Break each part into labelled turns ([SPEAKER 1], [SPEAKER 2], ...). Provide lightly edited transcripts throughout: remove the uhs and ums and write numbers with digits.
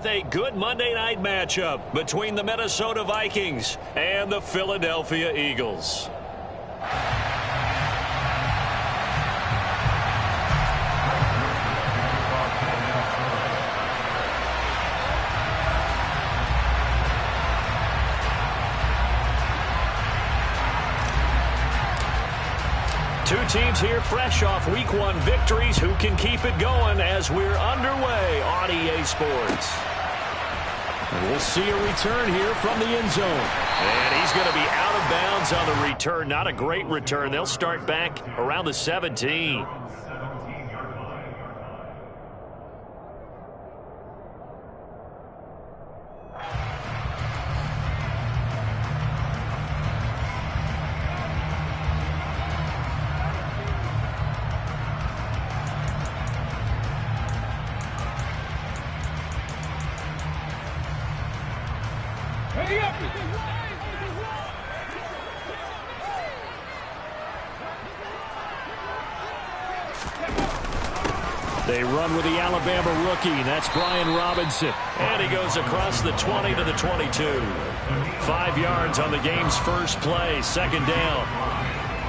[SPEAKER 1] A good Monday night matchup between the Minnesota Vikings and the Philadelphia Eagles. Two teams here fresh off Week 1 victories. Who can keep it going as we're underway on EA Sports?
[SPEAKER 2] And we'll see a return here from the end zone.
[SPEAKER 1] And he's going to be out of bounds on the return. Not a great return. They'll start back around the 17.
[SPEAKER 2] They run with the Alabama rookie. That's Brian Robinson.
[SPEAKER 1] And he goes across the 20 to the 22. 5 yards on the game's first play. Second down.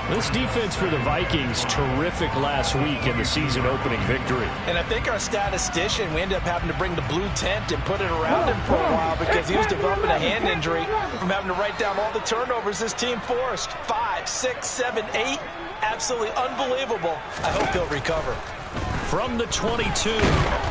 [SPEAKER 2] This defense for the Vikings, terrific last week in the season opening victory.
[SPEAKER 3] And I think our statistician, we ended up having to bring the blue tent and put it around him for a while because he was developing a hand injury from having to write down all the turnovers this team forced. 5, 6, 7, 8. Absolutely unbelievable. I hope he'll recover.
[SPEAKER 1] From the 22,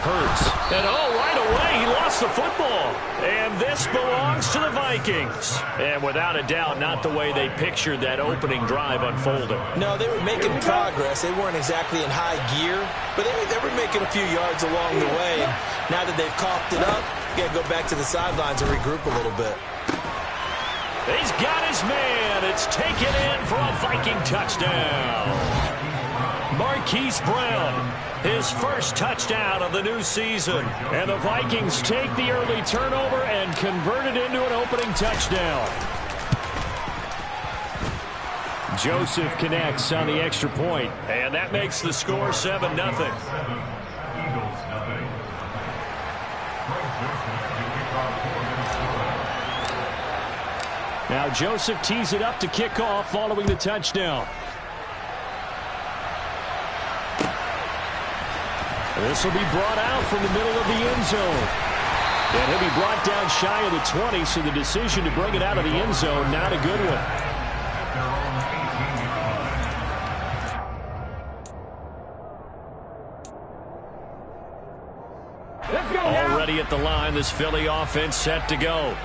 [SPEAKER 1] Hurts. And right away, he lost the football. And this belongs to the Vikings. And without a doubt, not the way they pictured that opening drive unfolding.
[SPEAKER 3] No, they were making progress. They weren't exactly in high gear, but they were making a few yards along the way. And now that they've coughed it up, you got to go back to the sidelines and regroup a little bit.
[SPEAKER 1] He's got his man. It's taken in for a Viking touchdown. Marquise Brown, his first touchdown of the new season.
[SPEAKER 2] And the Vikings take the early turnover and convert it into an opening touchdown. Joseph connects on the extra point.
[SPEAKER 1] And that makes the score 7-0.
[SPEAKER 2] Now Joseph tees it up to kick off following the touchdown. This will be brought out from the middle of the end zone. And he'll be brought down shy of the 20, so the decision to bring it out of the end zone, not a good one.
[SPEAKER 1] Already at the line, this Philly offense set to go.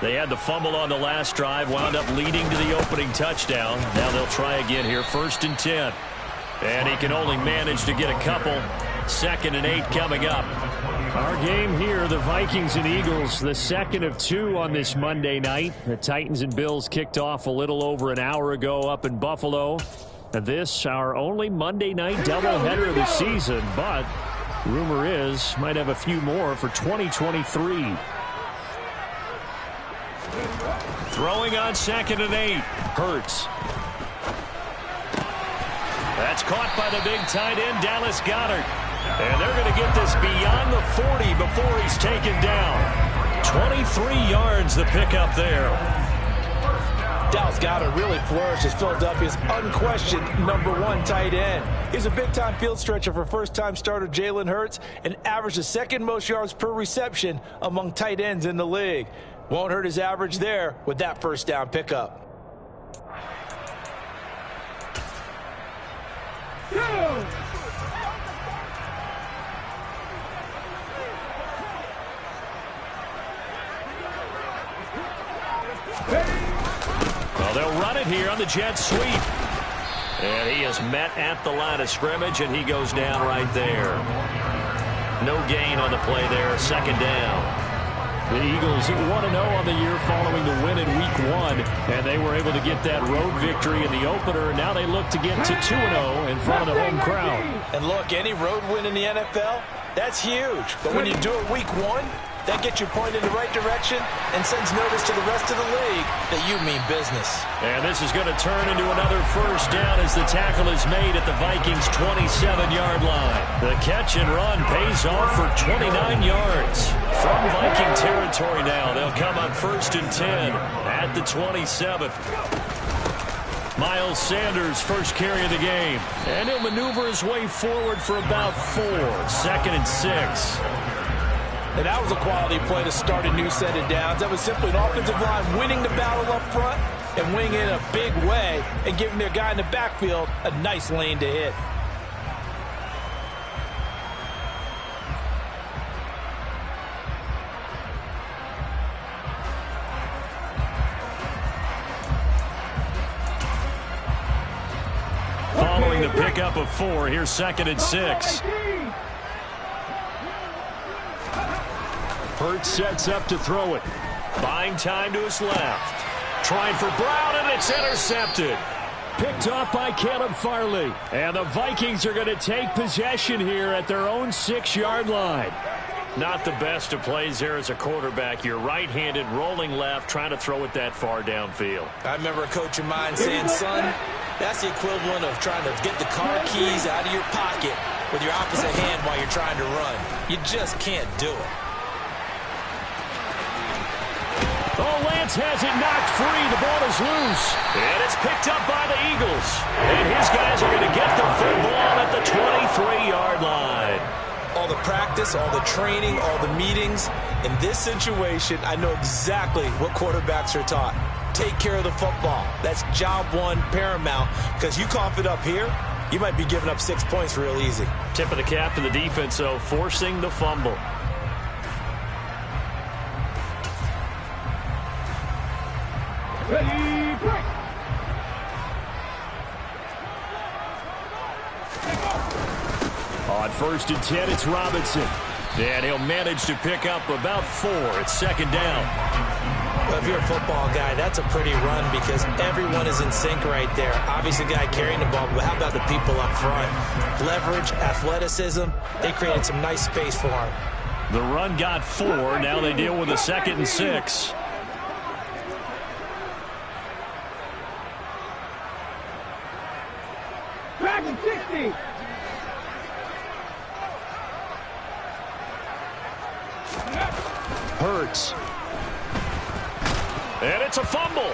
[SPEAKER 1] They had the fumble on the last drive, wound up leading to the opening touchdown. Now they'll try again here, 1st and 10. And he can only manage to get a couple. 2nd and 8 coming up.
[SPEAKER 2] Our game here, the Vikings and Eagles, the second of 2 on this Monday night. The Titans and Bills kicked off a little over an hour ago up in Buffalo. And this, our only Monday night doubleheader of the season, but rumor is might have a few more for 2023.
[SPEAKER 1] Throwing on 2nd and 8. Hurts. That's caught by the big tight end, Dallas Goedert. And they're going to get this beyond the 40 before he's taken down. 23 yards the pickup there.
[SPEAKER 3] Dallas Goedert really flourished as Philadelphia's unquestioned #1 tight end. He's a big-time field stretcher for first-time starter Jalen Hurts and averaged the 2nd most yards per reception among tight ends in the league. Won't hurt his average there with that first down pickup.
[SPEAKER 1] Well, they'll run it here on the jet sweep. And he is met at the line of scrimmage, and he goes down right there. No gain on the play there, 2nd down.
[SPEAKER 2] The Eagles 1-0 on the year following the win in Week 1, and they were able to get that road victory in the opener. Now they look to get to 2-0 in front of the home crowd.
[SPEAKER 3] And look, any road win in the NFL, that's huge. But when you do it Week 1, that gets you pointed in the right direction and sends notice to the rest of the league that you mean business.
[SPEAKER 1] And this is going to turn into another first down as the tackle is made at the Vikings' 27-yard line. The catch and run pays off for 29 yards. From Viking territory now, they'll come on 1st and 10 at the 27. Miles Sanders, first carry of the game. And he'll maneuver his way forward for about 4. 2nd and 6.
[SPEAKER 3] And that was a quality play to start a new set of downs. That was simply an offensive line winning the battle up front and winning it in a big way and giving their guy in the backfield a nice lane to hit.
[SPEAKER 1] Following the pickup of 4, here's 2nd and 6.
[SPEAKER 2] Hurts sets up to throw it.
[SPEAKER 1] Buying time to his left. Trying for Brown, and it's intercepted.
[SPEAKER 2] Picked off by Caleb Farley. And the Vikings are going to take possession here at their own 6-yard line.
[SPEAKER 1] Not the best of plays there as a quarterback. You're right-handed, rolling left, trying to throw it that far downfield.
[SPEAKER 3] I remember a coach of mine saying, son, that's the equivalent of trying to get the car keys out of your pocket with your opposite hand while you're trying to run. You just can't do it.
[SPEAKER 2] Oh, Lance has it knocked free. The ball is loose.
[SPEAKER 1] And it's picked up by the Eagles. And his guys are going to get the football at the 23-yard line.
[SPEAKER 3] All the practice, all the training, all the meetings. In this situation, I know exactly what quarterbacks are taught. Take care of the football. That's job one, paramount. Because you cough it up here, you might be giving up 6 points real easy.
[SPEAKER 1] Tip of the cap to the defense, though, forcing the fumble.
[SPEAKER 2] Ready, break. On 1st and 10, it's Robinson.
[SPEAKER 1] And he'll manage to pick up about 4. It's 2nd down.
[SPEAKER 3] Well, if you're a football guy, that's a pretty run because everyone is in sync right there. Obviously, the guy carrying the ball, but how about the people up front? Leverage, athleticism, they created some nice space for him.
[SPEAKER 1] The run got 4. Now they deal with a 2nd and 6.
[SPEAKER 2] Dragon 60. Hurts.
[SPEAKER 1] And it's a fumble.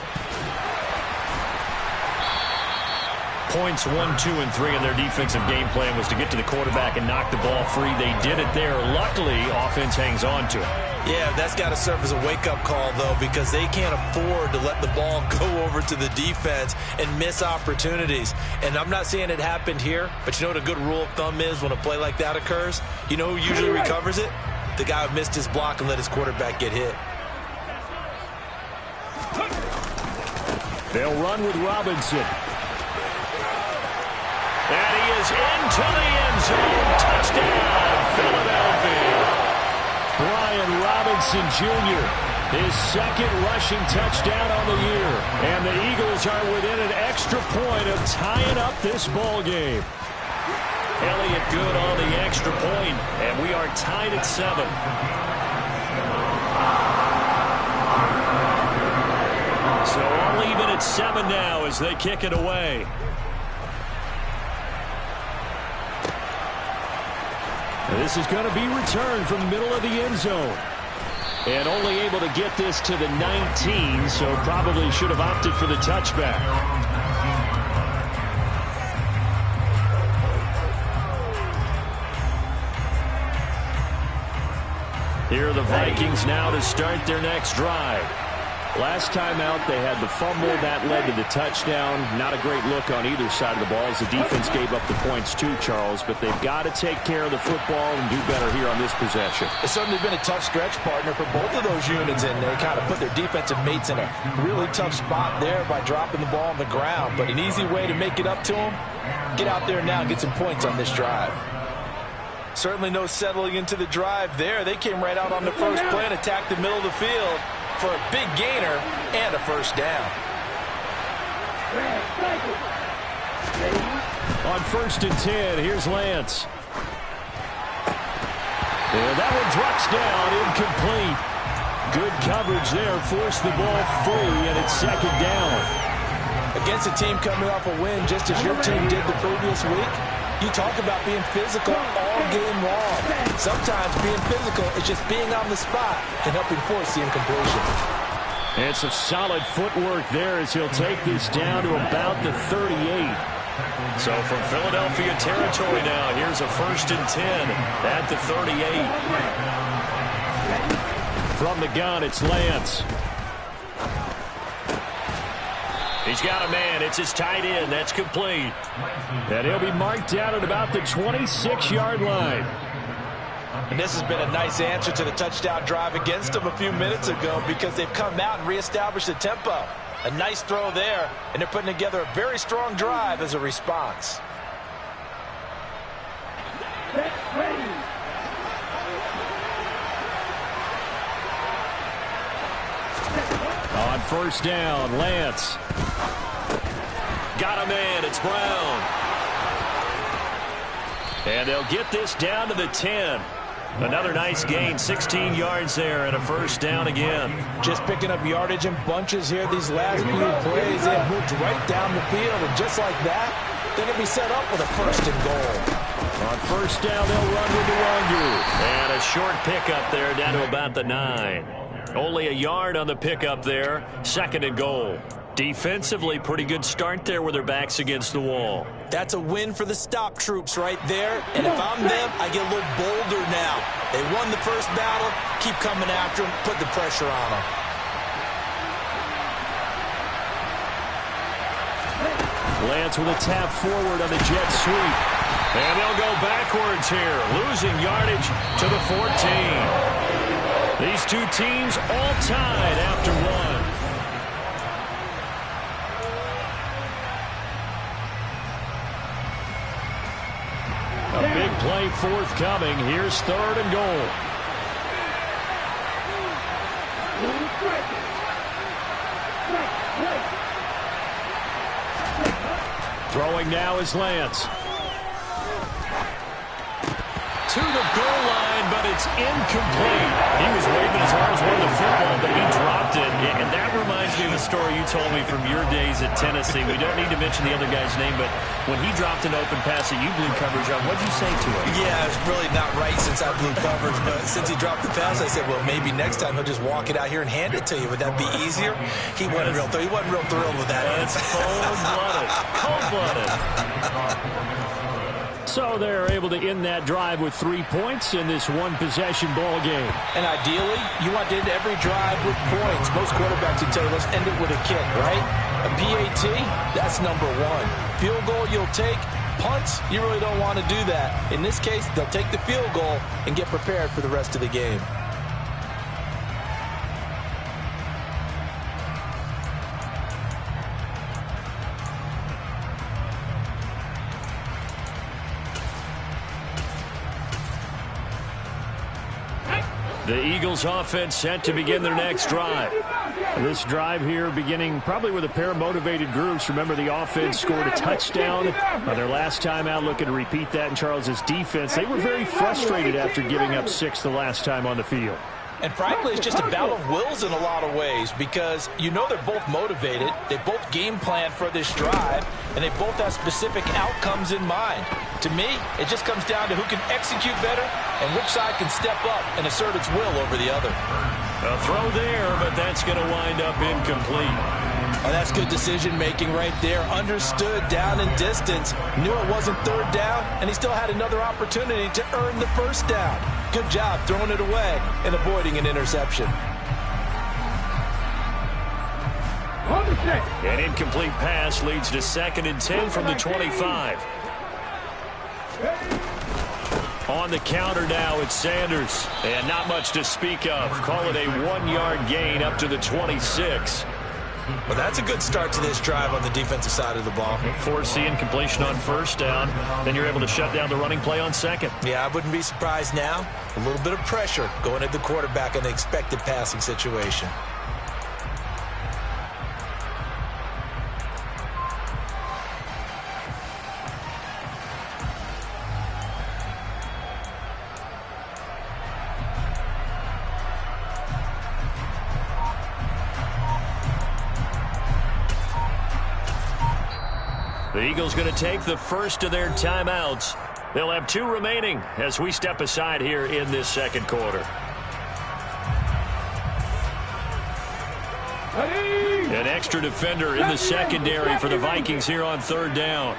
[SPEAKER 1] Points 1, 2, and 3 in their defensive game plan was to get to the quarterback and knock the ball free. They did it there. Luckily, offense hangs on to it.
[SPEAKER 3] Yeah, that's got to serve as a wake-up call, though, because they can't afford to let the ball go over to the defense and miss opportunities. And I'm not saying it happened here, but you know what a good rule of thumb is when a play like that occurs? You know who usually recovers it? The guy who missed his block and let his quarterback get hit.
[SPEAKER 2] They'll run with Robinson.
[SPEAKER 1] And he is into the end zone. Touchdown, Philadelphia.
[SPEAKER 2] Brian Robinson Jr., his 2nd rushing touchdown on the year. And the Eagles are within an extra point of tying up this ball game.
[SPEAKER 1] Elliott good on the extra point, and we are tied at 7. So all even at 7 now as they kick it away.
[SPEAKER 2] This is going to be returned from the middle of the end zone. And only able to get this to the 19, so probably should have opted for the touchback.
[SPEAKER 1] Here are the Vikings now to start their next drive.
[SPEAKER 2] Last time out, they had the fumble. That led to the touchdown. Not a great look on either side of the ball as the defense gave up the points too, Charles. But they've got to take care of the football and do better here on this possession.
[SPEAKER 3] It's certainly been a tough stretch, partner, for both of those units, and they kind of put their defensive mates in a really tough spot there by dropping the ball on the ground. But an easy way to make it up to them, get out there now and get some points on this drive. Certainly no settling into the drive there. They came right out on the first play and attacked the middle of the field for a big gainer and a first down.
[SPEAKER 2] On 1st and 10, here's Lance. And that one drops down, incomplete. Good coverage there, forced the ball free, and it's 2nd down.
[SPEAKER 3] Against a team coming off a win just as your team did the previous week, you talk about being physical all
[SPEAKER 2] And some solid footwork there as he'll take this down to about the 38.
[SPEAKER 1] So from Philadelphia territory now, here's a 1st and 10 at the 38.
[SPEAKER 2] From the gun, it's Lance.
[SPEAKER 1] He's got a man. It's his tight end. That's complete.
[SPEAKER 2] And he'll be marked down at about the 26-yard line.
[SPEAKER 3] And this has been a nice answer to the touchdown drive against them a few minutes ago because they've come out and reestablished the tempo. A nice throw there, and they're putting together a very strong drive as a response.
[SPEAKER 2] On 1st down, Lance.
[SPEAKER 1] Got a man. It's Brown. And they'll get this down to the 10. Another nice gain, 16 yards there, and a 1st down again.
[SPEAKER 3] Just picking up yardage in bunches here these last few plays. They have moved right down the field, and just like that, they're going to be set up with a 1st and goal.
[SPEAKER 2] On 1st down, they'll run with the Wangu.
[SPEAKER 1] And a short pickup there down to about the 9. Only a yard on the pickup there, 2nd and goal. Defensively, pretty good start there with their backs against the wall.
[SPEAKER 3] That's a win for the stop troops right there. And if I'm them, I get a little bolder now. They won the first battle. Keep coming after them. Put the pressure on them.
[SPEAKER 2] Lance with a tap forward on the jet sweep.
[SPEAKER 1] And they'll go backwards here, losing yardage to the 14. These two teams all tied after one.
[SPEAKER 2] A big play forthcoming. Here's 3rd and goal. Throwing now is Lance.
[SPEAKER 1] To the goal line, but it's incomplete. He was waving his arms toward the football, but he dropped it. And that reminds me of a story you told me from your days at Tennessee. We don't need to mention the other guy's name, but when he dropped an open pass that you blew coverage on, what did you say to him?
[SPEAKER 3] Yeah, it's really not right since I blew coverage, but since he dropped the pass, I said, well, maybe next time he'll just walk it out here and hand it to you. Would that be easier? He wasn't real thrilled with that.
[SPEAKER 1] That's cold-blooded. Cold-blooded.
[SPEAKER 2] So they're able to end that drive with 3 points in this one-possession ball game.
[SPEAKER 3] And ideally, you want to end every drive with points. Most quarterbacks would tell you, let's end it with a kick, right? A PAT, that's number 1. Field goal you'll take. Punts, you really don't want to do that. In this case, they'll take the field goal and get prepared for the rest of the game.
[SPEAKER 1] The Eagles offense set to begin their next drive.
[SPEAKER 2] This drive here beginning probably with a pair of motivated groups. Remember, the offense scored a touchdown their last time out. Looking to repeat that in Charles's defense. They were very frustrated after giving up 6 the last time on the field.
[SPEAKER 3] And frankly, it's just a battle of wills in a lot of ways because you know they're both motivated, they both game plan for this drive, and they both have specific outcomes in mind. To me, it just comes down to who can execute better and which side can step up and assert its will over the other.
[SPEAKER 1] A throw there, but that's going to wind up incomplete.
[SPEAKER 3] Oh, that's good decision-making right there. Understood down and distance. Knew it wasn't 3rd down, and he still had another opportunity to earn the 1st down. Good job throwing it away and avoiding an interception.
[SPEAKER 1] An incomplete pass leads to 2nd and 10 from the 25. On the counter now, it's Sanders. And not much to speak of. Call it a 1-yard gain up to the 26.
[SPEAKER 3] Well, that's a good start to this drive on the defensive side of the ball.
[SPEAKER 1] Force the incompletion on 1st down. Then you're able to shut down the running play on 2nd.
[SPEAKER 3] Yeah, I wouldn't be surprised now. A little bit of pressure going at the quarterback in the expected passing situation.
[SPEAKER 1] The Eagles going to take the first of their timeouts. They'll have 2 remaining as we step aside here in this second quarter. An extra defender in the secondary for the Vikings here on 3rd down.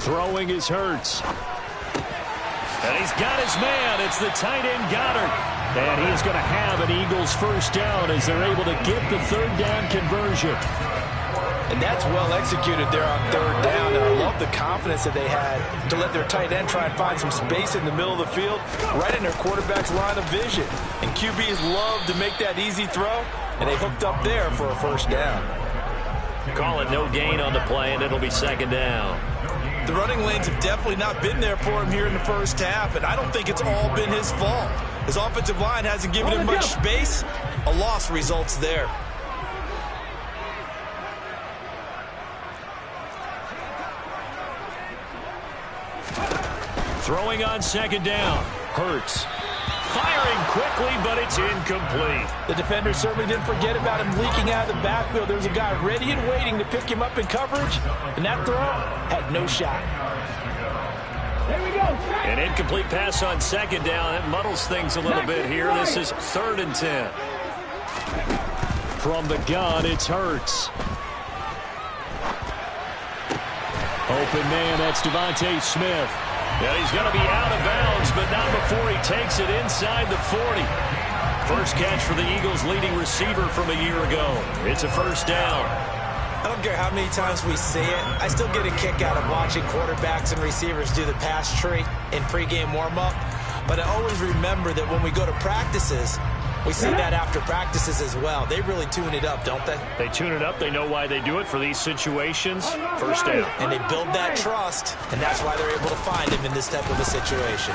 [SPEAKER 2] Throwing is Hurts.
[SPEAKER 1] And he's got his man. It's the tight end Goddard.
[SPEAKER 2] And he is going to have an Eagles first down as they're able to get the 3rd down conversion.
[SPEAKER 3] And that's well executed there on 3rd down. And I love the confidence that they had to let their tight end try and find some space in the middle of the field, right in their quarterback's line of vision. And QBs love to make that easy throw, and they hooked up there for a first down.
[SPEAKER 1] Call it no gain on the play, and it'll be 2nd down.
[SPEAKER 3] The running lanes have definitely not been there for him here in the first half, and I don't think it's all been his fault. His offensive line hasn't given him much space. A loss results there.
[SPEAKER 1] Throwing on 2nd down. Hurts. Firing quickly, but it's incomplete.
[SPEAKER 3] The defender certainly didn't forget about him leaking out of the backfield. There was a guy ready and waiting to pick him up in coverage, and that throw had no shot.
[SPEAKER 2] There we go.
[SPEAKER 1] An incomplete pass on 2nd down. That muddles things a little bit here. This is 3rd and 10.
[SPEAKER 2] From the gun, it's Hurts. Open man, that's Devontae Smith.
[SPEAKER 1] Yeah, he's going to be out of bounds, but not before he takes it inside the 40. First catch for the Eagles' leading receiver from a year ago. It's a first down.
[SPEAKER 3] I don't care how many times we see it. I still get a kick out of watching quarterbacks and receivers do the pass tree in pregame warm-up. But I always remember that when we go to practices, we see that after practices as well. They really tune it up, don't they?
[SPEAKER 1] They tune it up. They know why they do it for these situations. First down.
[SPEAKER 3] And they build that trust, and that's why they're able to find him in this type of a situation.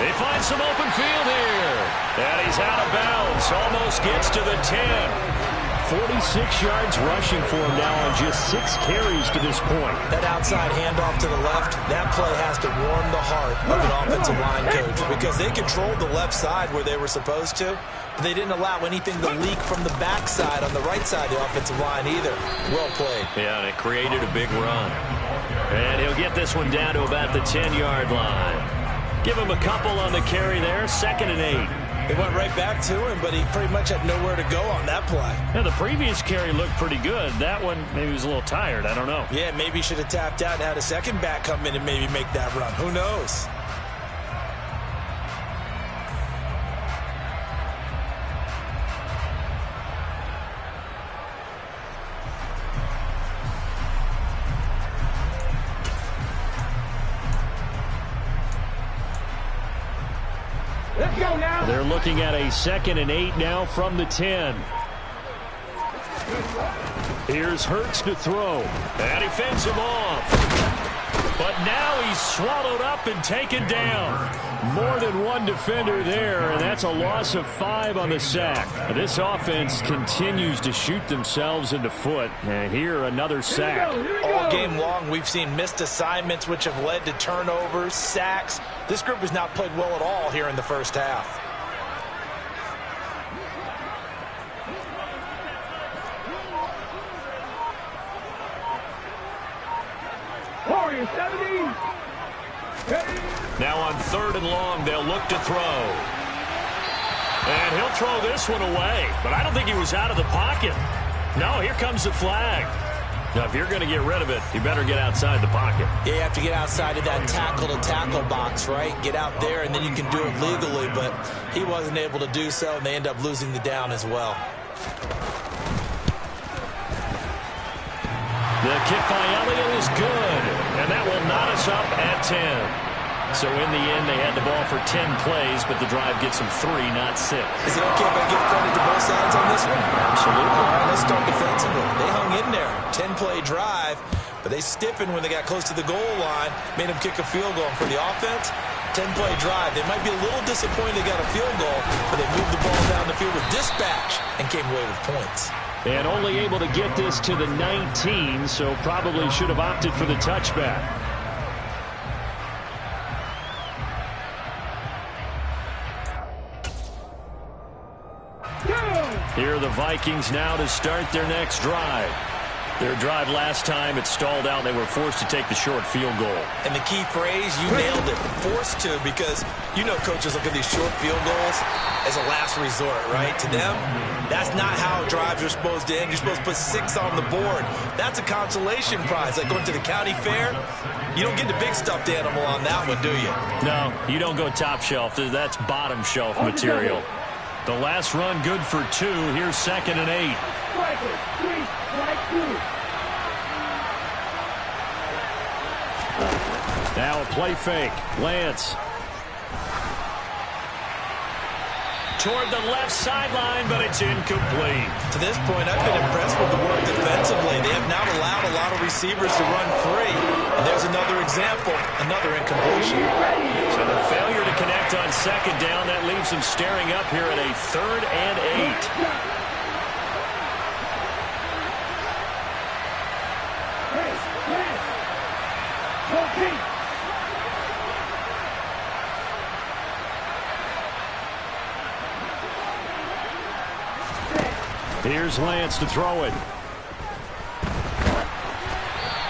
[SPEAKER 1] They find some open field here. And he's out of bounds. Almost gets to the 10.
[SPEAKER 2] 46 yards rushing for him now on just 6 carries to this point.
[SPEAKER 3] That outside handoff to the left, that play has to warm the heart of an offensive line coach because they controlled the left side where they were supposed to, but they didn't allow anything to leak from the backside on the right side of the offensive line either. Well played.
[SPEAKER 1] Yeah, and it created a big run. And he'll get this one down to about the 10-yard line. Give him a couple on the carry there, 2nd and 8.
[SPEAKER 3] They went right back to him, but he pretty much had nowhere to go on that play.
[SPEAKER 2] Yeah, the previous carry looked pretty good. That one, maybe he was a little tired. I don't know.
[SPEAKER 3] Yeah, maybe he should have tapped out and had a second back come in and maybe make that run. Who knows?
[SPEAKER 2] They're looking at a 2nd and 8 now from the 10. Here's Hurts to throw.
[SPEAKER 1] And he fends him off. But now he's swallowed up and taken down.
[SPEAKER 2] More than one defender there, and that's a loss of 5 on the sack. This offense continues to shoot themselves in the foot. And here, another sack.
[SPEAKER 3] All game long, we've seen missed assignments, which have led to turnovers, sacks. This group has not played well at all here in the first half.
[SPEAKER 1] Now on 3rd and long, they'll look to throw. And he'll throw this one away. But I don't think he was out of the pocket. No, here comes the flag. Now, if you're going to get rid of it, you better get outside the pocket.
[SPEAKER 3] Yeah, you have to get outside of that tackle-to-tackle box, right? Get out there, and then you can do it legally. But he wasn't able to do so, and they end up losing the down as well.
[SPEAKER 1] The kick by Elliott is good, and that will knot us up at 10. So in the end, they had the ball for 10 plays, but the drive gets them 3, not 6.
[SPEAKER 3] Is it okay if I give credit to both sides on this one?
[SPEAKER 1] Absolutely.
[SPEAKER 3] All right, let's start defensively. They hung in there, 10-play drive, but they stiffened when they got close to the goal line, made them kick a field goal. And for the offense, 10-play drive. They might be a little disappointed they got a field goal, but they moved the ball down the field with dispatch and came away with points.
[SPEAKER 2] And only able to get this to the 19, so probably should have opted for the touchback.
[SPEAKER 1] Here are the Vikings now to start their next drive. Their drive last time, it stalled out. They were forced to take the short field goal.
[SPEAKER 3] And the key phrase, you nailed it, forced to, because you know coaches look at these short field goals as a last resort, right? To them, that's not how drives are supposed to end. You're supposed to put 6 on the board. That's a consolation prize, like going to the county fair. You don't get the big stuffed animal on that one, do you?
[SPEAKER 1] No, you don't go top shelf. That's bottom shelf material. The last run good for 2. Here's 2nd and 8.
[SPEAKER 2] Now a play fake. Lance.
[SPEAKER 1] Toward the left sideline, but it's incomplete.
[SPEAKER 3] To this point, I've been impressed with the work defensively. They have not allowed a lot of receivers to run free. And there's another example, another incompletion.
[SPEAKER 1] So the failure to connect on 2nd down, that leaves them staring up here at a 3rd and 8.
[SPEAKER 2] Here's Lance to throw it.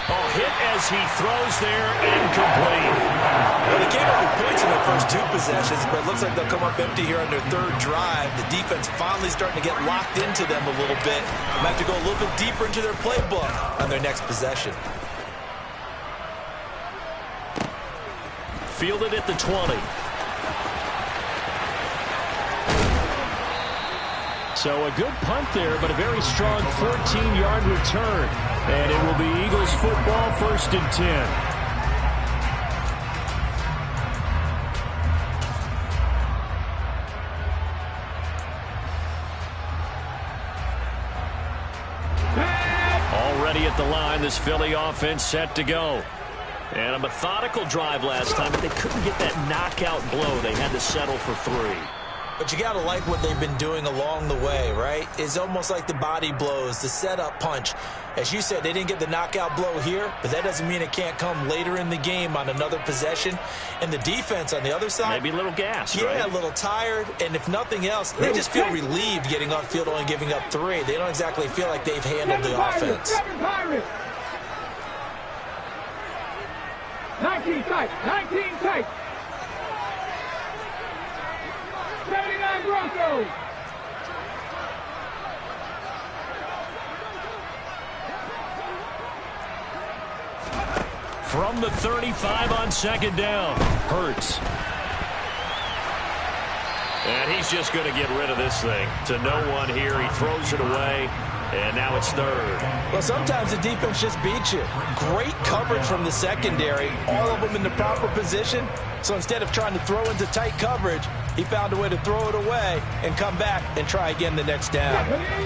[SPEAKER 1] Oh, hit as he throws there, incomplete.
[SPEAKER 3] Well, they came up with points in their first 2 possessions, but it looks like they'll come up empty here on their 3rd drive. The defense finally starting to get locked into them a little bit. They'll have to go a little bit deeper into their playbook on their next possession.
[SPEAKER 1] Fielded at the 20.
[SPEAKER 2] So a good punt there, but a very strong 14-yard return. And it will be Eagles football, 1st and 10.
[SPEAKER 1] Already at the line, this Philly offense set to go. And a methodical drive last time, but they couldn't get that knockout blow. They had to settle for 3.
[SPEAKER 3] But you got to like what they've been doing along the way, right? It's almost like the body blows, the setup punch. As you said, they didn't get the knockout blow here, but that doesn't mean it can't come later in the game on another possession. And the defense on the other side,
[SPEAKER 1] maybe a little gas,
[SPEAKER 3] yeah,
[SPEAKER 1] right?
[SPEAKER 3] A little tired. And if nothing else, they just feel relieved getting off field, only giving up 3. They don't exactly feel like they've handled the offense.
[SPEAKER 4] 19 tight, 19 tight. 79 Broncos.
[SPEAKER 1] From the 35 on 2nd down. Hurts. And he's just going to get rid of this thing. To no one here. He throws it away. And now it's 3rd.
[SPEAKER 3] Well, sometimes the defense just beats you. Great coverage from the secondary. All of them in the proper position. So instead of trying to throw into tight coverage, he found a way to throw it away and come back and try again the next down.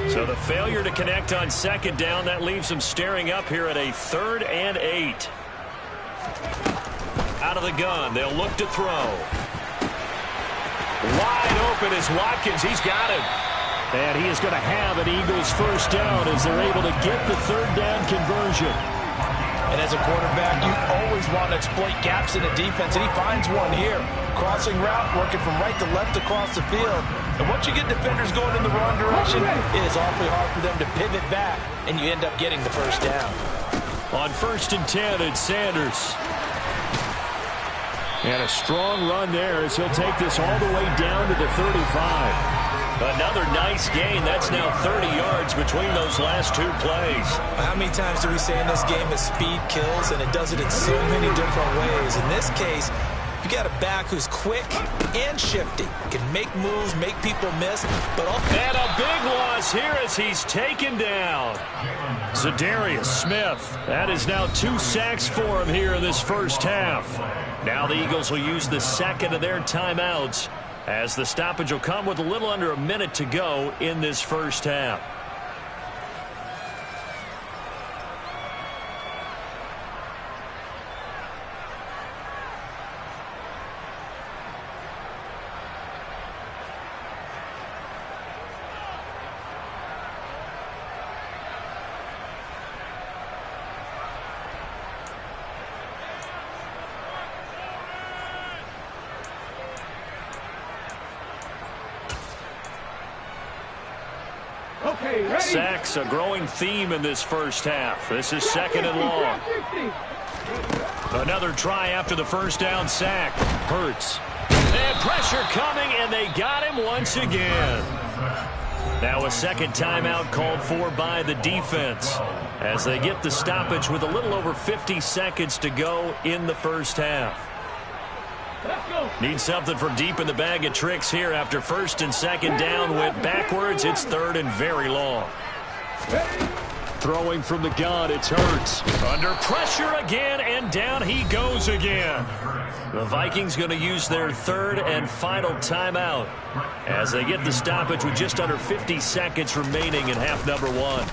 [SPEAKER 1] So the failure to connect on 2nd down, that leaves him staring up here at a 3rd and 8. Out of the gun, they'll look to throw. Wide open is Watkins. He's got him.
[SPEAKER 2] And he is going to have an Eagles 1st down as they're able to get the 3rd down conversion.
[SPEAKER 3] And as a quarterback, you always want to exploit gaps in the defense, and he finds one here. Crossing route, working from right to left across the field. And once you get defenders going in the wrong direction, it is awfully hard for them to pivot back, and you end up getting the 1st down.
[SPEAKER 2] On 1st and 10, it's Sanders. And a strong run there as he'll take this all the way down to the 35.
[SPEAKER 1] Another nice gain. That's now 30 yards between those last 2 plays.
[SPEAKER 3] How many times do we say in this game that speed kills, and it does it in so many different ways? In this case, you got a back who's quick and shifty, can make moves, make people miss, but
[SPEAKER 1] and a big loss here as he's taken down.
[SPEAKER 2] Za'Darius Smith. That is now 2 sacks for him here in this 1st half.
[SPEAKER 1] Now the Eagles will use the 2nd of their timeouts, as the stoppage will come with a little under a minute to go in this 1st half.
[SPEAKER 2] Sacks, a growing theme in this first half. This is 2nd and long. Another try after the first down sack. Hurts. And pressure coming, and they got him once again. Now a second timeout called for by the defense as they get the stoppage with a little over 50 seconds to go in the first half. Need something from deep in the bag of tricks here after 1st and 2nd down went backwards. It's 3rd and very long. Throwing from the gun, it's Hurts. Under pressure again, and down he goes again. The Vikings going to use their 3rd and final timeout as they get the stoppage with just under 50 seconds remaining in half number 1.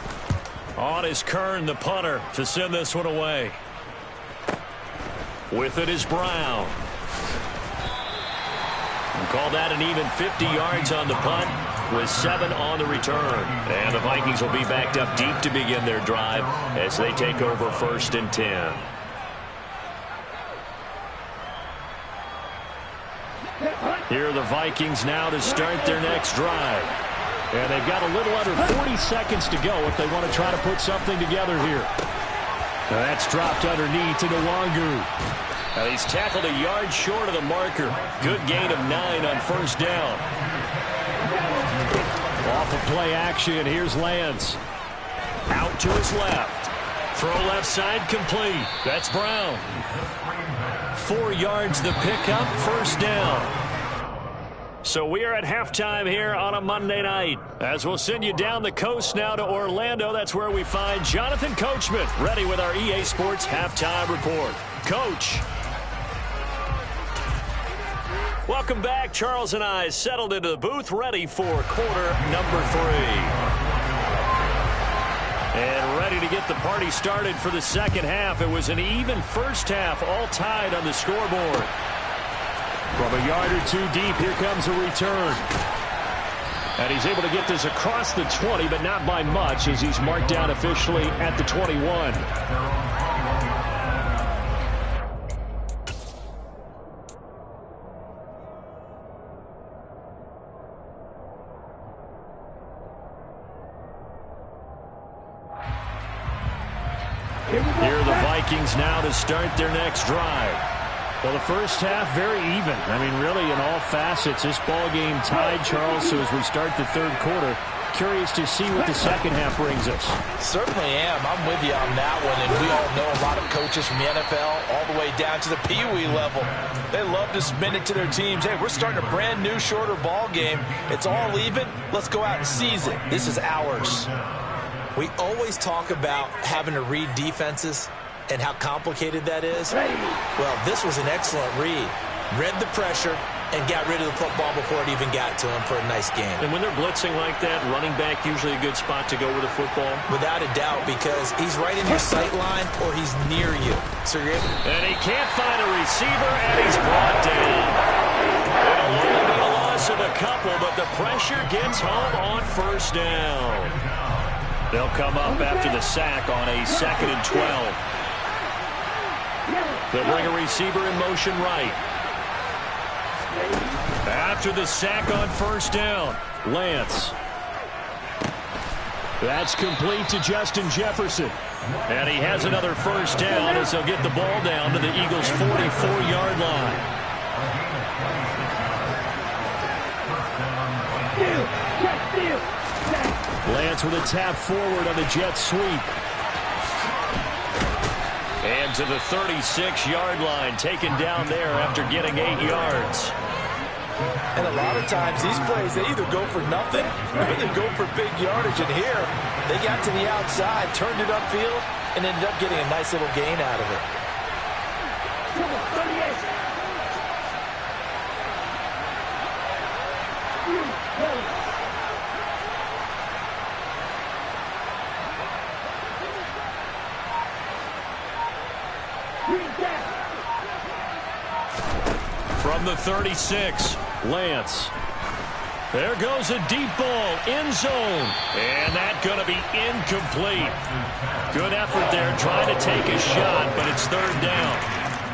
[SPEAKER 2] On is Kern, the punter, to send this one away. With it is Brown. And call that an even 50 yards on the punt with 7 on the return. And the Vikings will be backed up deep to begin their drive as they take over 1st and 10. Here are the Vikings now to start their next drive. And they've got a little under 40 seconds to go if they want to try to put something together here. Now that's dropped underneath to Nwangu. Now he's tackled a yard short of the marker. Good gain of 9 on 1st down. Off of play action, here's Lance. Out to his left. Throw left side complete. That's Brown. 4 yards the pickup, 1st down. So we are at halftime here on a Monday night. As we'll send you down the coast now to Orlando, that's where we find Jonathan Coachman, ready with our EA Sports Halftime Report. Coach. Welcome back. Charles and I settled into the booth, ready for quarter number 3. And ready to get the party started for the second half. It was an even first half, all tied on the scoreboard. From a yard or 2 deep, here comes a return. And he's able to get this across the 20, but not by much as he's marked down officially at the 21. Here are the Vikings now to start their next drive. Well, the first half, very even. I mean, really, in all facets, this ball game tied, Charles. So as we start the 3rd quarter, curious to see what the second half brings us.
[SPEAKER 3] Certainly am. I'm with you on that one. And we all know a lot of coaches from the NFL all the way down to the Pee-wee level. They love to spin it to their teams. Hey, we're starting a brand new, shorter ball game. It's all even. Let's go out and seize it. This is ours.
[SPEAKER 5] We always talk about having to read defenses and how complicated that is. Well, this was an excellent read. Read the pressure and got rid of the football before it even got to him for a nice game.
[SPEAKER 2] And when they're blitzing like that, running back usually a good spot to go with the football.
[SPEAKER 5] Without a doubt, because he's right in your sight line or he's near you. So you're able.
[SPEAKER 2] And he can't find a receiver, and he's brought down. It'll only be a loss of a couple, but the pressure gets home on 1st down. They'll come up after the sack on a 2nd and 12. They'll bring a receiver in motion right. After the sack on 1st down, Lance. That's complete to Justin Jefferson. And he has another 1st down as they'll get the ball down to the Eagles' 44-yard line. Lance with a tap forward on the jet sweep. And to the 36-yard line, taken down there after getting 8 yards.
[SPEAKER 3] And a lot of times these plays, they either go for nothing or they go for big yardage. And here, they got to the outside, turned it upfield, and ended up getting a nice little gain out of it.
[SPEAKER 2] From the 36, Lance. There goes a deep ball, end zone. And that's going to be incomplete. Good effort there trying to take a shot, but it's 3rd down.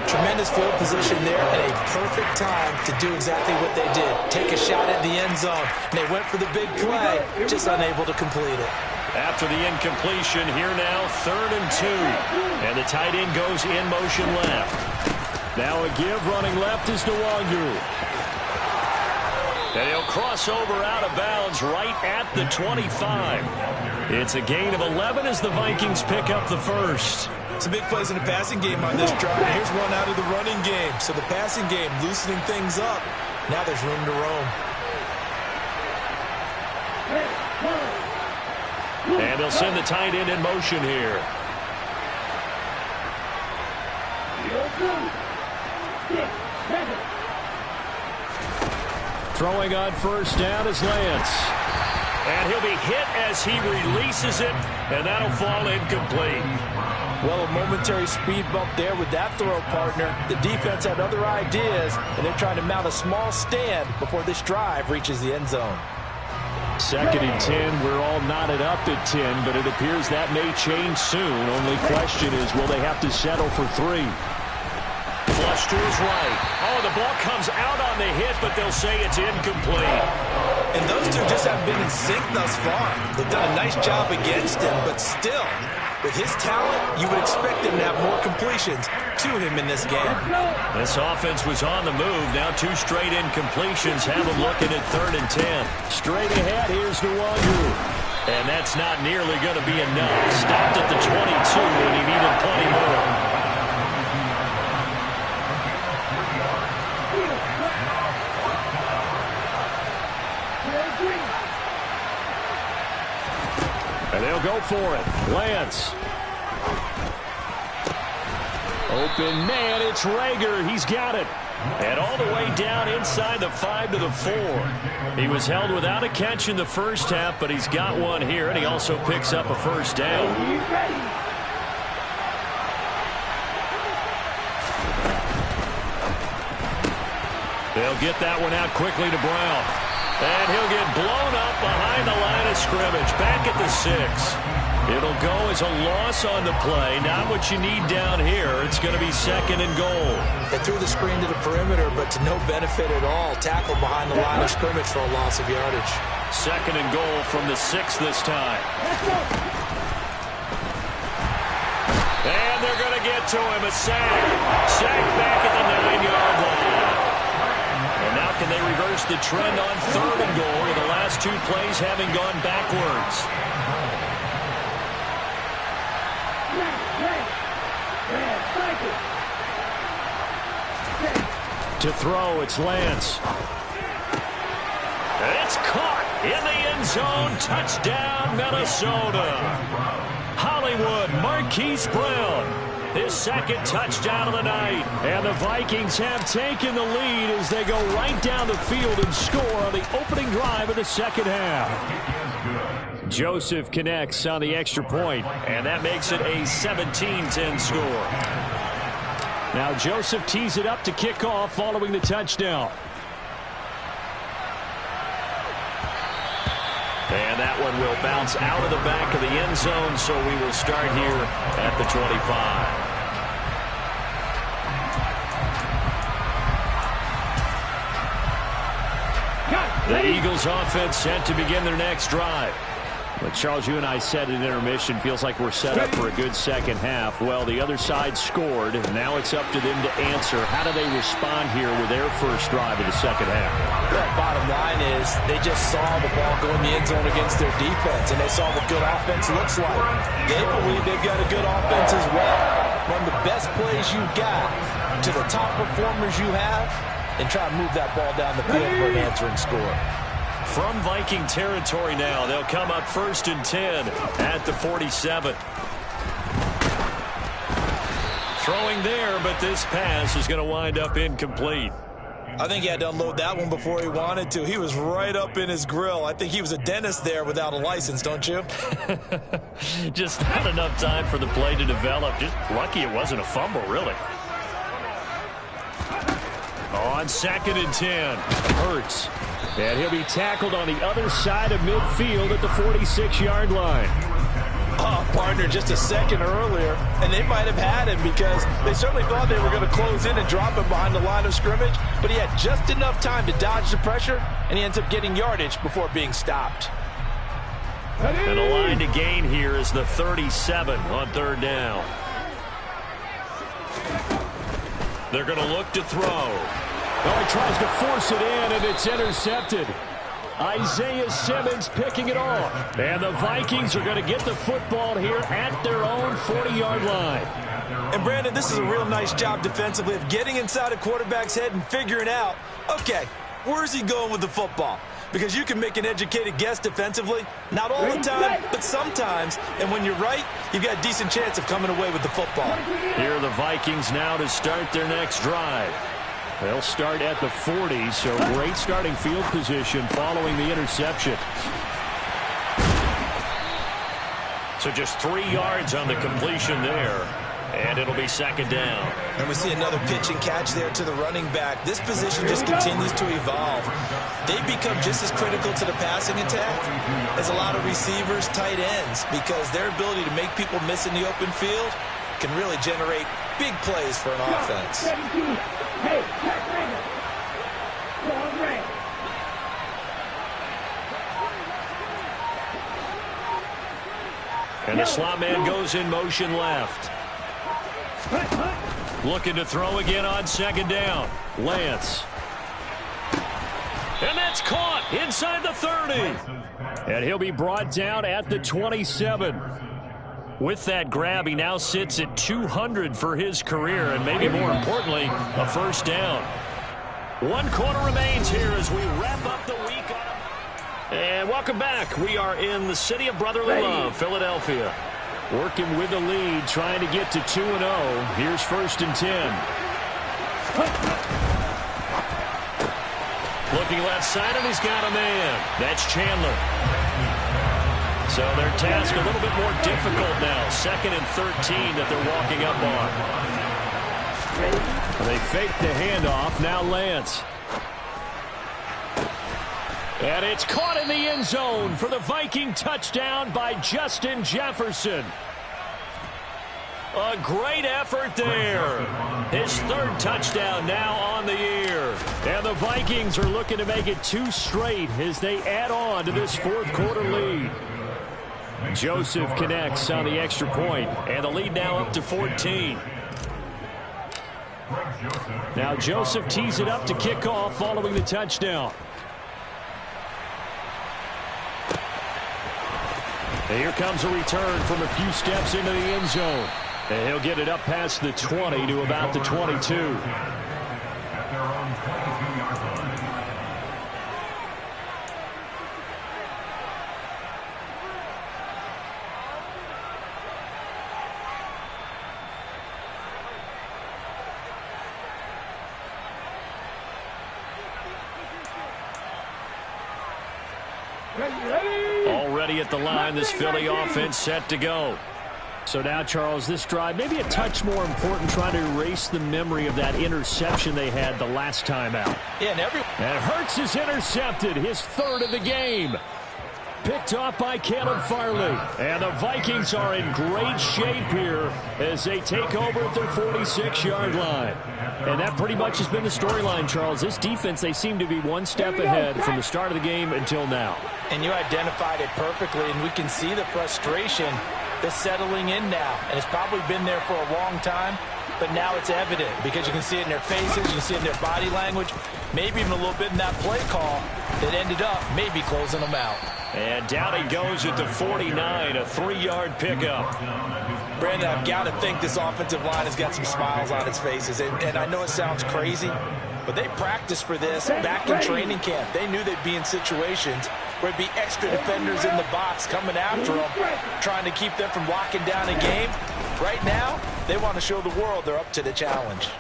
[SPEAKER 5] Tremendous field position there and a perfect time to do exactly what they did. Take a shot at the end zone. And they went for the big play, just unable to complete it.
[SPEAKER 1] After the incompletion, here now, 3rd and 2. And the tight end goes in motion left.
[SPEAKER 2] Now a give running left is Nwangu.
[SPEAKER 1] And he'll cross over out of bounds right at the 25. It's a gain of 11 as the Vikings pick up the first.
[SPEAKER 3] Some big plays in the passing game on this drive. And here's one out of the running game. So the passing game loosening things up.
[SPEAKER 5] Now there's room to roam.
[SPEAKER 1] And they'll send the tight end in motion here.
[SPEAKER 2] Throwing on first down is Lance.
[SPEAKER 1] And he'll be hit as he releases it, and that'll fall incomplete.
[SPEAKER 3] Well, a momentary speed bump there with that throw, partner. The defense had other ideas, and they're trying to mount a small stand before this drive reaches the end zone.
[SPEAKER 2] 2nd and 10. We're all knotted up at 10, but it appears that may change soon. Only question is, will they have to settle for 3?
[SPEAKER 1] Flush to his right. Oh, the ball comes out on the hit, but they'll say it's incomplete.
[SPEAKER 3] And those two just haven't been in sync thus far. They've done a nice job against him, but still, with his talent, you would expect him to have more completions to him in this game.
[SPEAKER 1] This offense was on the move. Now 2 straight incompletions have them looking at 3rd and 10.
[SPEAKER 2] Straight ahead, here's Nwangu.
[SPEAKER 1] And that's not nearly going to be enough. Stopped at the 22 when he needed plenty more.
[SPEAKER 2] And they'll go for it. Lance. Open man, it's Rager. He's got it.
[SPEAKER 1] And all the way down inside the 5 to the 4. He was held without a catch in the first half, but he's got one here, and he also picks up a first down. They'll get that one out quickly to Brown. And he'll get blown up behind the line of scrimmage, back at the 6. It'll go as a loss on the play. Not what you need down here. It's going to be 2nd and goal.
[SPEAKER 5] They threw the screen to the perimeter, but to no benefit at all. Tackled behind the line of scrimmage for a loss of yardage.
[SPEAKER 1] 2nd and goal from the 6 this time. And they're going to get to him. A sack. Sack back at the 9-yard line. And now can they reverse the trend on 3rd and goal with the last 2 plays having gone backwards?
[SPEAKER 2] To throw, it's Lance.
[SPEAKER 1] It's caught in the end zone. Touchdown, Minnesota. Hollywood, Marquise Brown. His 2nd touchdown of the night.
[SPEAKER 2] And the Vikings have taken the lead as they go right down the field and score on the opening drive of the 2nd half. Joseph connects on the extra point,
[SPEAKER 1] and that makes it a 17-10 score.
[SPEAKER 2] Now Joseph tees it up to kick off following the touchdown.
[SPEAKER 1] And that one will bounce out of the back of the end zone, so we will start here at the 25. The Eagles offense set to begin their next drive.
[SPEAKER 2] But Charles, you and I said in intermission, feels like we're set up for a good 2nd half. Well, the other side scored. Now it's up to them to answer. How do they respond here with their first drive of the 2nd half?
[SPEAKER 3] Well, bottom line is they just saw the ball go in the end zone against their defense, and they saw what good offense looks like. They believe they've got a good offense as well. Run the best plays you got to the top performers you have, and try to move that ball down the field for an answering score.
[SPEAKER 1] From Viking territory now, they'll come up 1st and 10 at the 47. Throwing there, but this pass is going to wind up incomplete.
[SPEAKER 3] I think he had to unload that one before he wanted to. He was right up in his grill. I think he was a dentist there without a license, don't you?
[SPEAKER 1] Just not enough time for the play to develop. Just lucky it wasn't a fumble, really. On 2nd and 10, Hurts.
[SPEAKER 2] And he'll be tackled on the other side of midfield at the 46-yard line.
[SPEAKER 3] Oh, partner just a second earlier, and they might have had him because they certainly thought they were going to close in and drop him behind the line of scrimmage, but he had just enough time to dodge the pressure, and he ends up getting yardage before being stopped.
[SPEAKER 1] And the line to gain here is the 37 on third down. They're going to look to throw.
[SPEAKER 2] Oh, he tries to force it in, and it's intercepted. Isaiah Simmons picking it off. And the Vikings are going to get the football here at their own 40-yard line.
[SPEAKER 3] And, Brandon, this is a real nice job defensively of getting inside a quarterback's head and figuring out, okay, where's he going with the football? Because you can make an educated guess defensively, not all the time, but sometimes. And when you're right, you've got a decent chance of coming away with the football.
[SPEAKER 1] Here are the Vikings now to start their next drive.
[SPEAKER 2] They'll start at the 40, so great starting field position following the interception.
[SPEAKER 1] So just 3 yards on the completion there. And it'll be second down.
[SPEAKER 5] And we see another pitch and catch there to the running back. This position just continues to evolve. They become just as critical to the passing attack as a lot of receivers, tight ends, because their ability to make people miss in the open field can really generate big plays for an offense.
[SPEAKER 1] And the slot man goes in motion left. Looking to throw again on second down. Lance. And that's caught inside the 30.
[SPEAKER 2] And he'll be brought down at the 27.
[SPEAKER 1] With that grab, he now sits at 200 for his career, and maybe more importantly, a first down. 1 quarter remains here as we wrap up the week on. And welcome back. We are in the city of brotherly love, Philadelphia.
[SPEAKER 2] Working with the lead, trying to get to 2-0. Here's first and 10.
[SPEAKER 1] Looking left side, and he's got a man. That's Chandler. So their task a little bit more difficult now. 2nd and 13 that they're walking up on.
[SPEAKER 2] They fake the handoff. Now Lance. And it's caught in the end zone for the Viking touchdown by Justin Jefferson.
[SPEAKER 1] A great effort there. His 3rd touchdown now on the year.
[SPEAKER 2] And the Vikings are looking to make it 2 straight as they add on to this 4th quarter lead. Joseph connects on the extra point, and the lead now up to 14. Now Joseph tees it up to kick off following the touchdown. And here comes a return from a few steps into the end zone. And he'll get it up past the 20 to about the 22.
[SPEAKER 1] Already at the line, this Philly offense set to go.
[SPEAKER 2] So now, Charles, this drive maybe a touch more important, trying to erase the memory of that interception they had the last time out.
[SPEAKER 3] Yeah,
[SPEAKER 2] and Hurts is intercepted, his 3rd of the game. Picked off by Caleb Farley. And the Vikings are in great shape here as they take over at their 46-yard line. And that pretty much has been the storyline, Charles. This defense, they seem to be 1 step ahead from the start of the game until now.
[SPEAKER 3] And you identified it perfectly, and we can see the frustration that's settling in now. And it's probably been there for a long time, but now it's evident because you can see it in their faces, you can see it in their body language, maybe even a little bit in that play call that ended up maybe closing them out.
[SPEAKER 1] And down he goes at the 49, a 3-yard pickup.
[SPEAKER 3] Brandon, I've got to think this offensive line has got some smiles on its faces. And I know it sounds crazy, but they practiced for this back in training camp. They knew they'd be in situations where it'd be extra defenders in the box coming after them, trying to keep them from locking down a game. Right now, they want to show the world they're up to the challenge.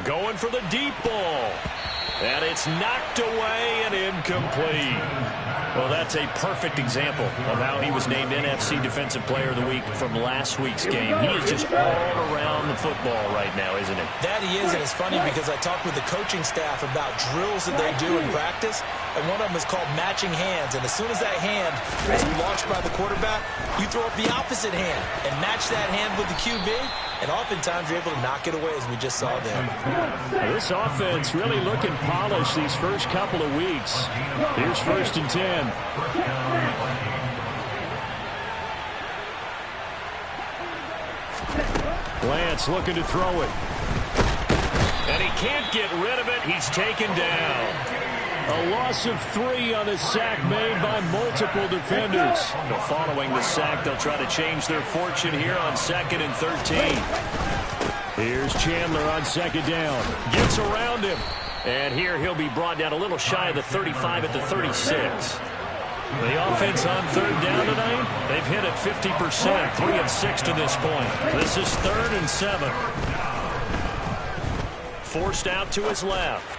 [SPEAKER 1] Going for the deep ball. And it's knocked away and incomplete. Well, that's a perfect example of how he was named NFC Defensive Player of the Week from last week's game. He is just all around the football right now, isn't it?
[SPEAKER 5] That he is, and it's funny because I talked with the coaching staff about drills that they do in practice, and one of them is called matching hands. And as soon as that hand is launched by the quarterback, you throw up the opposite hand and match that hand with the QB, and oftentimes you're able to knock it away, as we just saw there.
[SPEAKER 2] This offense really looking polished these first couple of weeks. Here's 1st and 10. Lance looking to throw it.
[SPEAKER 1] And he can't get rid of it. He's taken down.
[SPEAKER 2] A loss of 3 on a sack made by multiple defenders.
[SPEAKER 1] Well, following the sack, they'll try to change their fortune here on 2nd and 13.
[SPEAKER 2] Here's Chandler on 2nd down.
[SPEAKER 1] Gets around him. And here he'll be brought down a little shy of the 35 at the 36. The offense on 3rd down tonight, they've hit it 50%, 3 of 6 to this point. This is 3rd and 7. Forced out to his left.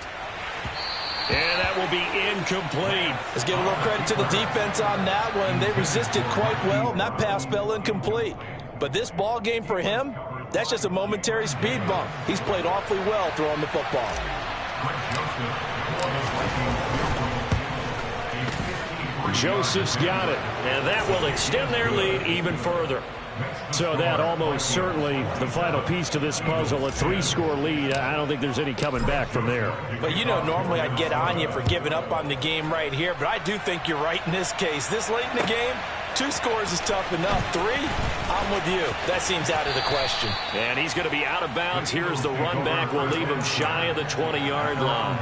[SPEAKER 1] And that will be incomplete.
[SPEAKER 3] Let's give a little credit to the defense on that one. They resisted quite well, and that pass fell incomplete. But this ball game for him, that's just a momentary speed bump. He's played awfully well throwing the football.
[SPEAKER 2] Joseph's got it.
[SPEAKER 1] And that will extend their lead even further.
[SPEAKER 2] So that almost certainly the final piece to this puzzle, a 3-score lead. I don't think there's any coming back from there.
[SPEAKER 3] But you know, normally I'd get on you for giving up on the game right here, but I do think you're right in this case. This late in the game, 2 scores is tough enough. 3, I'm with you. That seems out of the question.
[SPEAKER 1] And he's going to be out of bounds. Here's the run back. We'll leave him shy of the 20-yard line.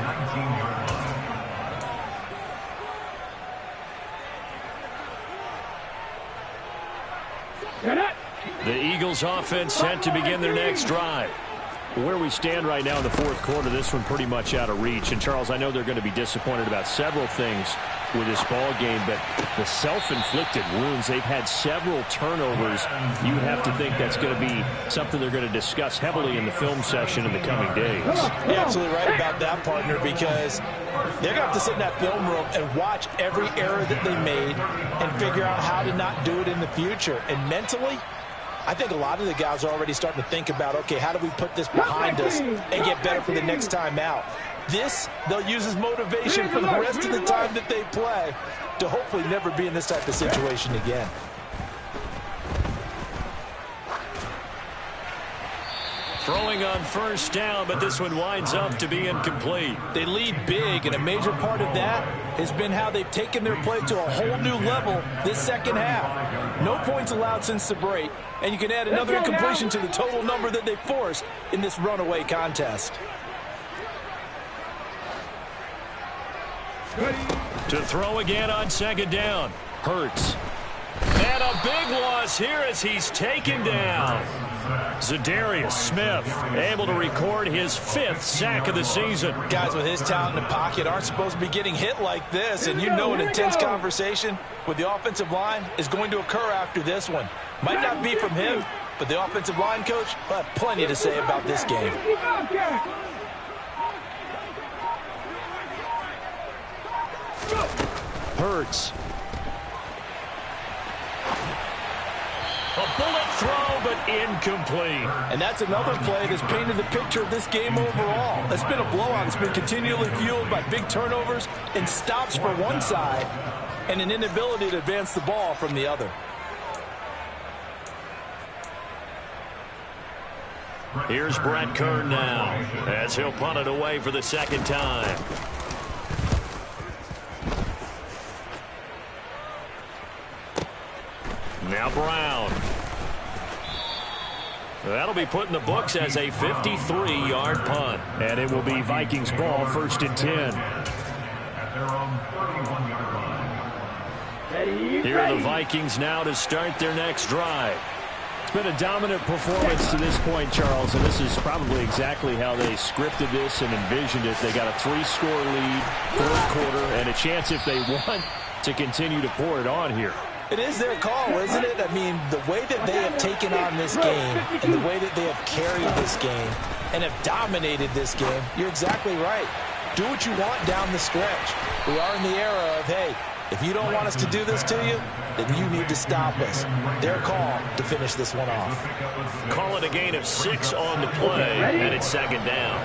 [SPEAKER 1] The Eagles offense set to begin their next drive.
[SPEAKER 2] Where we stand right now in the 4th quarter, this one pretty much out of reach. And, Charles, I know they're going to be disappointed about several things with this ball game, but the self-inflicted wounds, they've had several turnovers. You have to think that's going to be something they're going to discuss heavily in the film session in the coming days.
[SPEAKER 3] You're absolutely right about that, partner, because they're going to have to sit in that film room and watch every error that they made and figure out how to not do it in the future. And mentally, I think a lot of the guys are already starting to think about, okay, how do we put this behind us and get better for the next time out? This, they'll use as motivation for the rest of the time that they play to hopefully never be in this type of situation again.
[SPEAKER 1] Throwing on 1st down, but this one winds up to be incomplete.
[SPEAKER 3] They lead big, and a major part of that has been how they've taken their play to a whole new level this second half. No points allowed since the break, and you can add another incompletion to the total number that they forced in this runaway contest.
[SPEAKER 1] To throw again on 2nd down. Hurts. And a big loss here as he's taken down. Za'Darius Smith able to record his 5th sack of the season.
[SPEAKER 3] Guys with his talent in the pocket aren't supposed to be getting hit like this, and you know an intense conversation with the offensive line is going to occur after this one. Might not be from him, but the offensive line coach will have plenty to say about this game.
[SPEAKER 2] Hurts.
[SPEAKER 1] A bullet throw, but incomplete.
[SPEAKER 3] And that's another play that's painted the picture of this game overall. It's been a blowout. It's been continually fueled by big turnovers and stops for one side and an inability to advance the ball from the other.
[SPEAKER 1] Here's Brett Kern now as he'll punt it away for the 2nd time. Now Brown. That'll be put in the books as a 53-yard punt.
[SPEAKER 2] And it will be Vikings ball, 1st and 10.
[SPEAKER 1] Here are the Vikings now to start their next drive.
[SPEAKER 2] It's been a dominant performance to this point, Charles, and this is probably exactly how they scripted this and envisioned it. They got a 3-score lead, 4th quarter, and a chance if they want to continue to pour it on here.
[SPEAKER 3] It is their call, isn't it? I mean, the way that they have taken on this game and the way that they have carried this game and have dominated this game, you're exactly right. Do what you want down the stretch. We are in the era of, hey,
[SPEAKER 5] If you don't want us to do this to you, then you need to stop us. Their call to finish this one off.
[SPEAKER 1] Call it a gain of 6 on the play, and it's second down.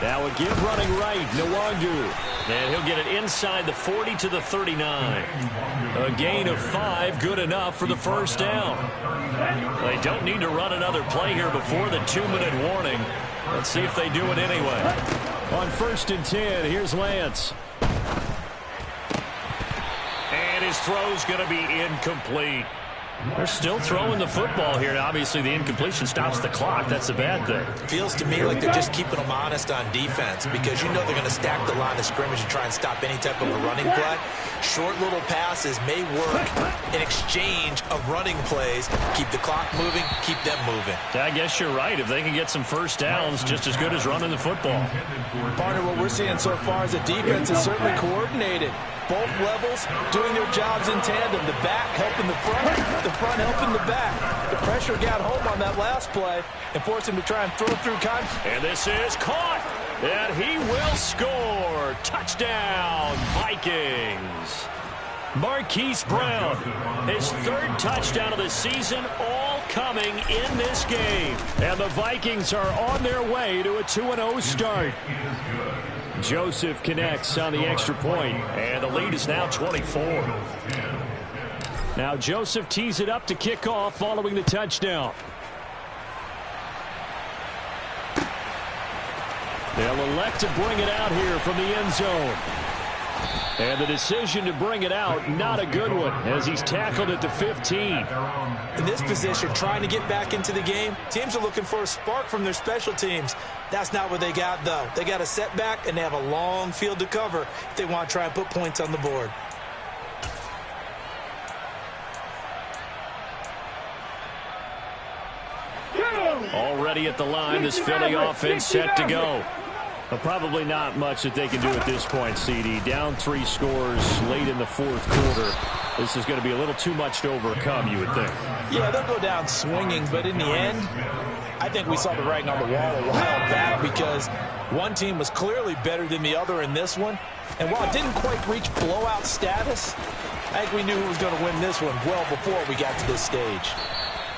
[SPEAKER 1] Now a give running right, Nwangu. And he'll get it inside the 40 to the 39. A gain of 5, good enough for the first down. They don't need to run another play here before the 2-minute warning. Let's see if they do it anyway. On 1st and 10, here's Lance. And his throw's going to be incomplete. They're still throwing the football here. Now, obviously, the incompletion stops the clock. That's a bad thing.
[SPEAKER 5] Feels to me like they're just keeping them honest on defense because you know they're going to stack the line of scrimmage and try and stop any type of a running play. Short little passes may work in exchange of running plays. Keep the clock moving, keep them moving.
[SPEAKER 1] I guess you're right. If they can get some first downs, just as good as running the football.
[SPEAKER 3] Partner, what we're seeing so far is the defense is certainly coordinated. Both levels doing their jobs in tandem. The back helping the front helping the back. The pressure got home on that last play and forced him to try and throw through contact.
[SPEAKER 1] And this is caught. And he will score. Touchdown, Vikings. Marquise Brown, his 3rd touchdown of the season, all coming in this game.
[SPEAKER 2] And the Vikings are on their way to a 2-0 start. Joseph connects on the extra point,
[SPEAKER 1] and the lead is now 24.
[SPEAKER 2] Now Joseph tees it up to kick off following the touchdown. They'll elect to bring it out here from the end zone. And the decision to bring it out, not a good one, as he's tackled at the 15.
[SPEAKER 5] In this position, trying to get back into the game, teams are looking for a spark from their special teams. That's not what they got, though. They got a setback, and they have a long field to cover if they want to try and put points on the board.
[SPEAKER 1] Already at the line, this Philly offense set to go.
[SPEAKER 2] Well, probably not much that they can do at this point, CD. Down 3 scores late in the 4th quarter. This is going to be a little too much to overcome, you would think.
[SPEAKER 3] Yeah, they'll go down swinging, but in the end, I think we saw the writing on the wall a while back because one team was clearly better than the other in this one. And while it didn't quite reach blowout status, I think we knew who was going to win this one well before we got to this stage.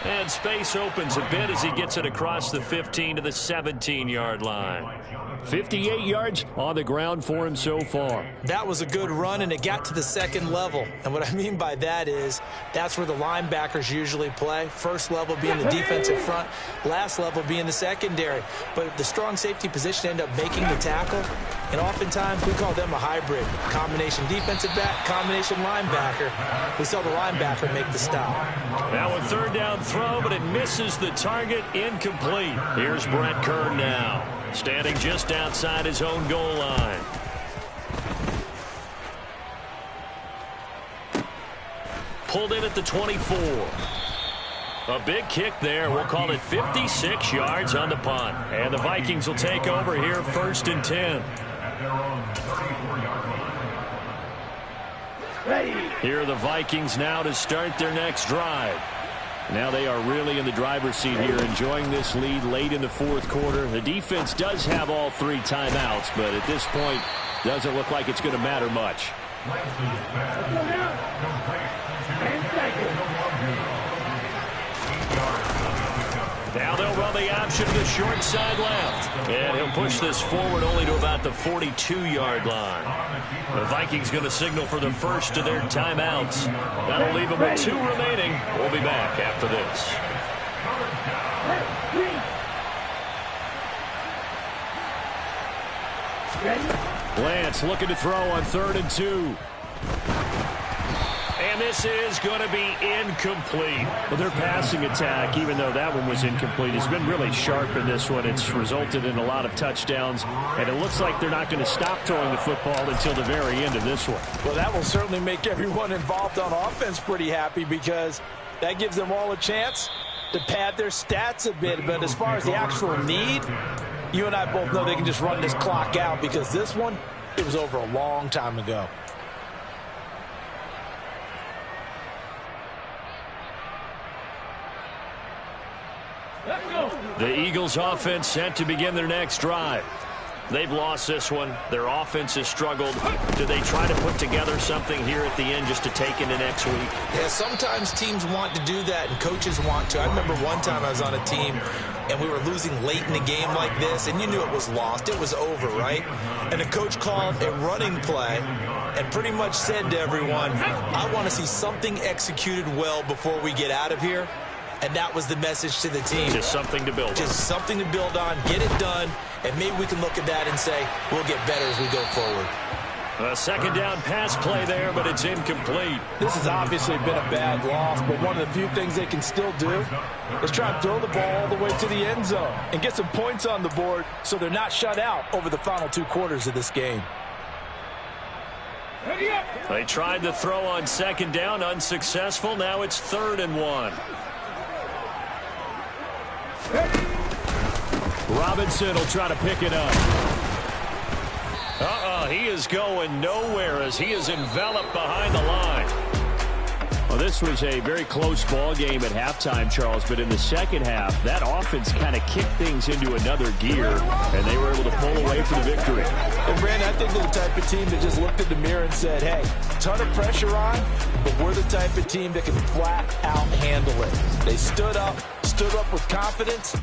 [SPEAKER 1] And space opens a bit as he gets it across the 15 to the 17-yard line.
[SPEAKER 2] 58 yards on the ground for him so far.
[SPEAKER 5] That was a good run, and it got to the 2nd level. And what I mean by that is that's where the linebackers usually play. First level being the defensive front, last level being the secondary. But the strong safety position ended up making the tackle, and oftentimes we call them a hybrid. Combination defensive back, combination linebacker. We saw the linebacker make the stop.
[SPEAKER 1] Now a 3rd down throw, but it misses the target, incomplete. Here's Brett Kern now, standing just outside his own goal line. Pulled in at the 24. A big kick there. We'll call it 56 yards on the punt. And the Vikings will take over here 1st and 10. Here are the Vikings now to start their next drive. Now they are really in the driver's seat here, enjoying this lead late in the 4th quarter. The defense does have all 3 timeouts, but at this point, doesn't look like it's going to matter much. Now they'll run the option to the short side left. And he'll push this forward only to about the 42-yard line. The Vikings going to signal for the first of their timeouts. That'll leave them with 2 remaining. We'll be back after this.
[SPEAKER 2] Lance looking to throw on 3rd and 2.
[SPEAKER 1] And this is going to be incomplete.
[SPEAKER 2] Well, their passing attack, even though that one was incomplete, has been really sharp in this one. It's resulted in a lot of touchdowns, and it looks like they're not going to stop throwing the football until the very end of this one.
[SPEAKER 3] Well, that will certainly make everyone involved on offense pretty happy because that gives them all a chance to pad their stats a bit. But as far as the actual need, you and I both know they can just run this clock out because this one, it was over a long time ago.
[SPEAKER 1] The Eagles offense set to begin their next drive. They've lost this one. Their offense has struggled. Do they try to put together something here at the end just to take into next week?
[SPEAKER 5] Yeah, sometimes teams want to do that and coaches want to. I remember one time I was on a team and we were losing late in a game like this, and you knew it was lost. It was over, right? And the coach called a running play and pretty much said to everyone, I want to see something executed well before we get out of here. And that was the message to the team.
[SPEAKER 1] Just something to build on.
[SPEAKER 5] Just something to build on, get it done, and maybe we can look at that and say, we'll get better as we go forward.
[SPEAKER 1] A second down pass play there, but it's incomplete.
[SPEAKER 3] This has obviously been a bad loss, but one of the few things they can still do is try and throw the ball all the way to the end zone and get some points on the board so they're not shut out over the final 2 quarters of this game.
[SPEAKER 1] They tried the throw on second down, unsuccessful. Now it's 3rd and 1.
[SPEAKER 2] Robinson will try to pick it up.
[SPEAKER 1] He is going nowhere as he is enveloped behind the line.
[SPEAKER 2] Well, this was a very close ball game at halftime, Charles, but in the second half, that offense kind of kicked things into another gear, and they were able to pull away for the victory.
[SPEAKER 3] And, Brandon, I think they're the type of team that just looked in the mirror and said, hey, ton of pressure on, but we're the type of team that can flat out handle it. They stood up with confidence,